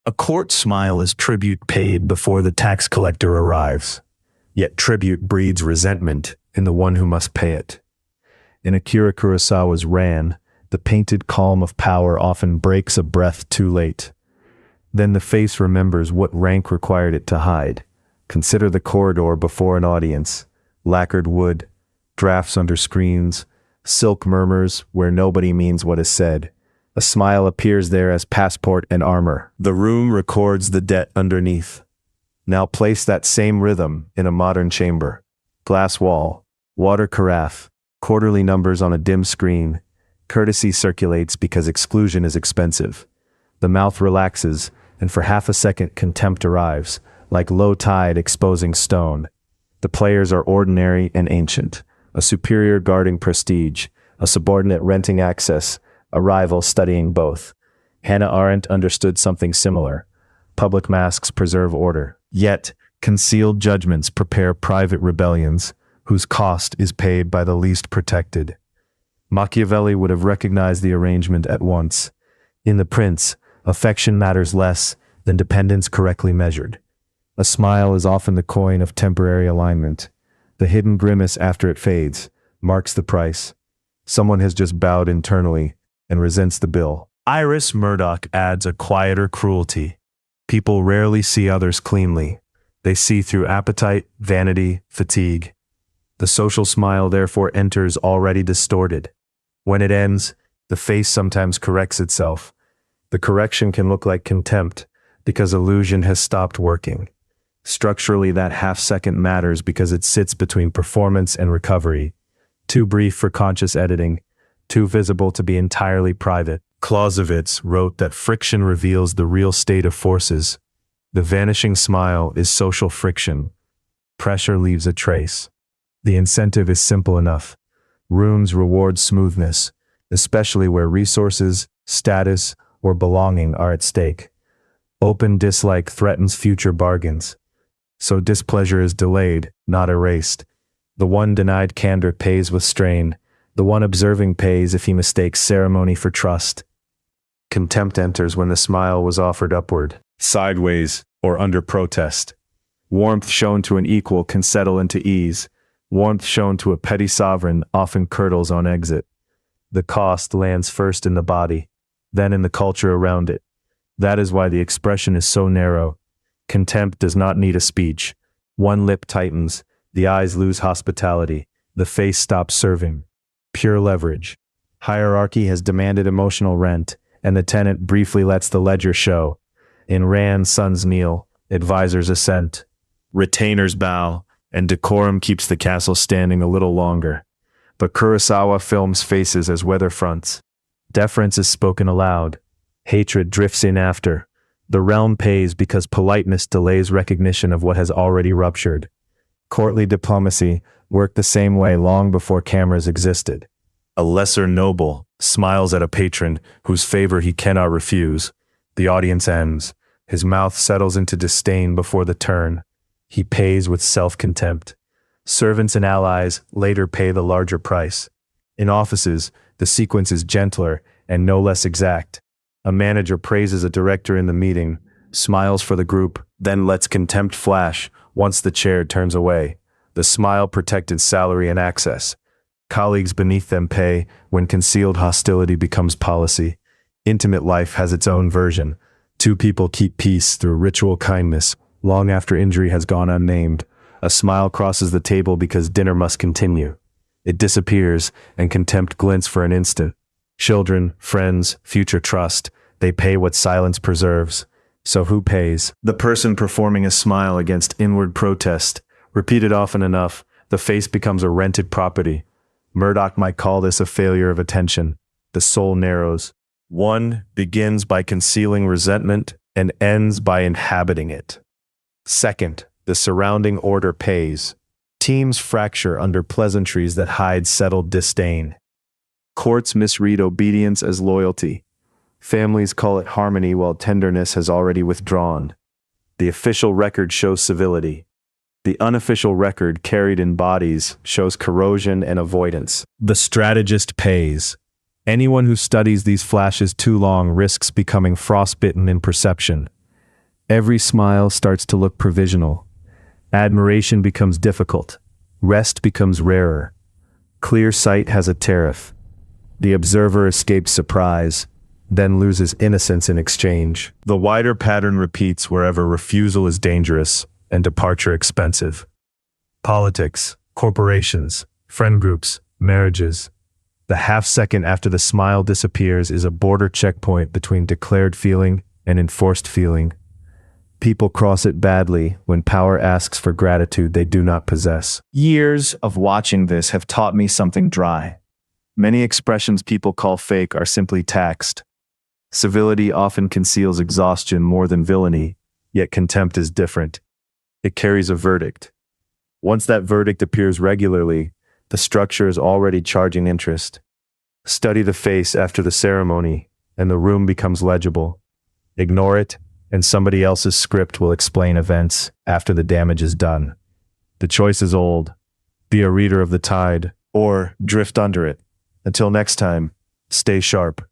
A court smile is tribute paid before the tax collector arrives. Yet tribute breeds resentment in the one who must pay it. In Akira Kurosawa's Ran, the painted calm of power often breaks a breath too late. Then the face remembers what rank required it to hide. Consider the corridor before an audience. Lacquered wood, drafts under screens, silk murmurs where nobody means what is said. A smile appears there as passport and armor. The room records the debt underneath. Now place that same rhythm in a modern chamber. Glass wall, water carafe, quarterly numbers on a dim screen. Courtesy circulates because exclusion is expensive. The mouth relaxes, and for half a second contempt arrives, like low tide exposing stone. The players are ordinary and ancient, a superior guarding prestige, a subordinate renting access, a rival studying both. Hannah Arendt understood something similar. Public masks preserve order. Yet, concealed judgments prepare private rebellions, whose cost is paid by the least protected. Machiavelli would have recognized the arrangement at once. In the prince, affection matters less than dependence correctly measured. A smile is often the coin of temporary alignment. The hidden grimace after it fades marks the price. Someone has just bowed internally and resents the bill. Iris Murdoch adds a quieter cruelty. People rarely see others cleanly. They see through appetite, vanity, fatigue. The social smile therefore enters already distorted. When it ends, the face sometimes corrects itself. The correction can look like contempt because illusion has stopped working. Structurally, that half-second matters because it sits between performance and recovery. Too brief for conscious editing, too visible to be entirely private. Clausewitz wrote that friction reveals the real state of forces. The vanishing smile is social friction. Pressure leaves a trace. The incentive is simple enough. Rooms reward smoothness, especially where resources, status, or belonging are at stake. Open dislike threatens future bargains. So displeasure is delayed, not erased. The one denied candor pays with strain. The one observing pays if he mistakes ceremony for trust. Contempt enters when the smile was offered upward, sideways, or under protest. Warmth shown to an equal can settle into ease. Warmth shown to a petty sovereign often curdles on exit. The cost lands first in the body, then in the culture around it. That is why the expression is so narrow. Contempt does not need a speech. One lip tightens, the eyes lose hospitality, the face stops serving. Pure leverage. Hierarchy has demanded emotional rent, and the tenant briefly lets the ledger show. In Ran, sons kneel, advisors assent. Retainers bow, and decorum keeps the castle standing a little longer. But Kurosawa films faces as weather fronts. Deference is spoken aloud. Hatred drifts in after. The realm pays because politeness delays recognition of what has already ruptured. Courtly diplomacy worked the same way long before cameras existed. A lesser noble smiles at a patron whose favor he cannot refuse. The audience ends. His mouth settles into disdain before the turn. He pays with self-contempt. Servants and allies later pay the larger price. In offices, the sequence is gentler and no less exact. A manager praises a director in the meeting, smiles for the group, then lets contempt flash once the chair turns away. The smile protected salary and access. Colleagues beneath them pay when concealed hostility becomes policy. Intimate life has its own version. Two people keep peace through ritual kindness, long after injury has gone unnamed. A smile crosses the table because dinner must continue. It disappears, and contempt glints for an instant. Children, friends, future trust, they pay what silence preserves. So who pays? The person performing a smile against inward protest. Repeated often enough, the face becomes a rented property. Murdoch might call this a failure of attention. The soul narrows. One begins by concealing resentment and ends by inhabiting it. Second, the surrounding order pays. Teams fracture under pleasantries that hide settled disdain. Courts misread obedience as loyalty. Families call it harmony while tenderness has already withdrawn. The official record shows civility. The unofficial record carried in bodies shows corrosion and avoidance. The strategist pays. Anyone who studies these flashes too long risks becoming frostbitten in perception. Every smile starts to look provisional. Admiration becomes difficult. Rest becomes rarer. Clear sight has a tariff. The observer escapes surprise, then loses innocence in exchange. The wider pattern repeats wherever refusal is dangerous and departure expensive. Politics, corporations, friend groups, marriages. The half-second after the smile disappears is a border checkpoint between declared feeling and enforced feeling. People cross it badly when power asks for gratitude they do not possess. Years of watching this have taught me something dry. Many expressions people call fake are simply taxed. Civility often conceals exhaustion more than villainy, yet contempt is different. It carries a verdict. Once that verdict appears regularly, the structure is already charging interest. Study the face after the ceremony, and the room becomes legible. Ignore it, and somebody else's script will explain events after the damage is done. The choice is old. Be a reader of the tide, or drift under it. Until next time, stay sharp.